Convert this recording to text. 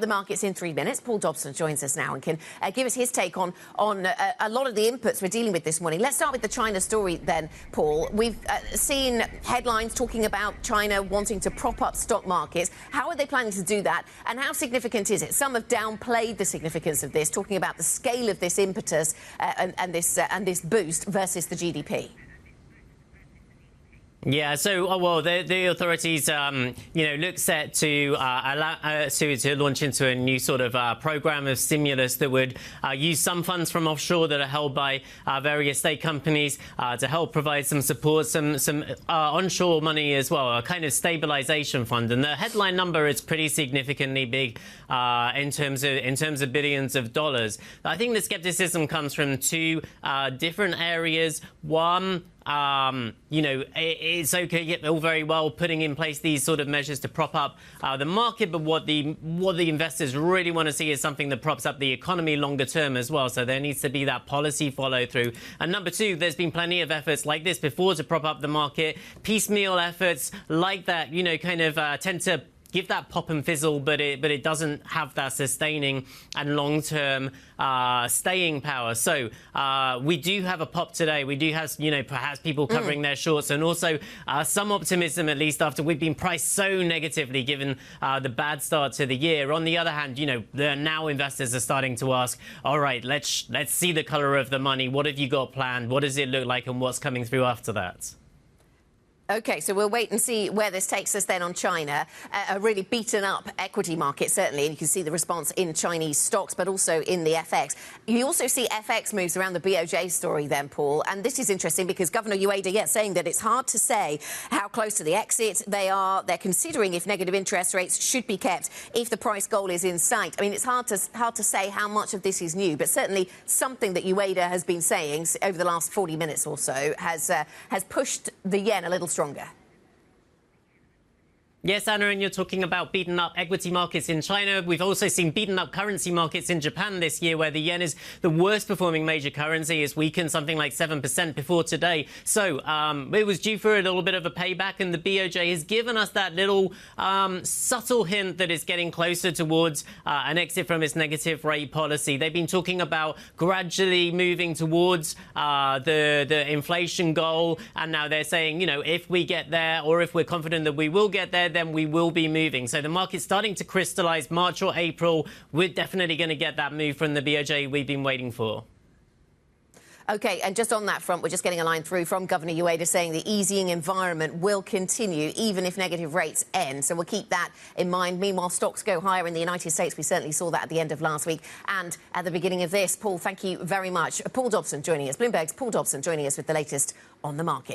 The markets in 3 minutes. Paul Dobson joins us now and can give us his take on a lot of the inputs we're dealing with this morning. Let's start with the China story then, Paul. We've seen headlines talking about China wanting to prop up stock markets. How are they planning to do that, and how significant is it? Some have downplayed the significance of this, talking about the scale of this impetus and this boost versus the GDP. Yeah, so the authorities, look set to allow to launch into a new sort of program of stimulus that would use some funds from offshore that are held by various state companies to help provide some support, some onshore money as well, a kind of stabilization fund. And the headline number is pretty significantly big in terms of billions of dollars. I think the skepticism comes from two different areas. One, it's okay, all very well putting in place these sort of measures to prop up the market, but what the investors really want to see is something that props up the economy longer term as well. So there needs to be that policy follow through. And number two, there's been plenty of efforts like this before to prop up the market. Piecemeal efforts like that, tend to give that pop and fizzle, but it doesn't have that sustaining and long-term staying power. So we do have a pop today. We do have, perhaps people covering their shorts, and also some optimism, at least after we've been priced so negatively given the bad start to the year. On the other hand, now investors are starting to ask, all right, let's see the color of the money. What have you got planned? What does it look like, and what's coming through after that? OK, so we'll wait and see where this takes us then on China. A really beaten up equity market, certainly, and you can see the response in Chinese stocks, but also in the FX. You also see FX moves around the BOJ story then, Paul, and this is interesting because Governor Ueda, saying that it's hard to say how close to the exit they are. They're considering if negative interest rates should be kept, if the price goal is in sight. I mean, it's hard to say how much of this is new, but certainly something that Ueda has been saying over the last 40 minutes or so has pushed the yen a little stronger. Yes, Anna, and you're talking about beaten up equity markets in China. We've also seen beaten up currency markets in Japan this year, where the yen is the worst performing major currency. It's weakened something like 7% before today. So it was due for a little bit of a payback, and the BOJ has given us that little subtle hint that it's getting closer towards an exit from its negative rate policy. They've been talking about gradually moving towards the inflation goal, and now they're saying, if we get there, or if we're confident that we will get there, then we will be moving. So the market's starting to crystallize. March or April, we're definitely going to get that move from the BOJ we've been waiting for. OK, and just on that front, we're just getting a line through from Governor Ueda saying the easing environment will continue even if negative rates end. So we'll keep that in mind. Meanwhile, stocks go higher in the United States. We certainly saw that at the end of last week and at the beginning of this. Paul, thank you very much. Paul Dobson joining us. Bloomberg's Paul Dobson joining us with the latest on the market.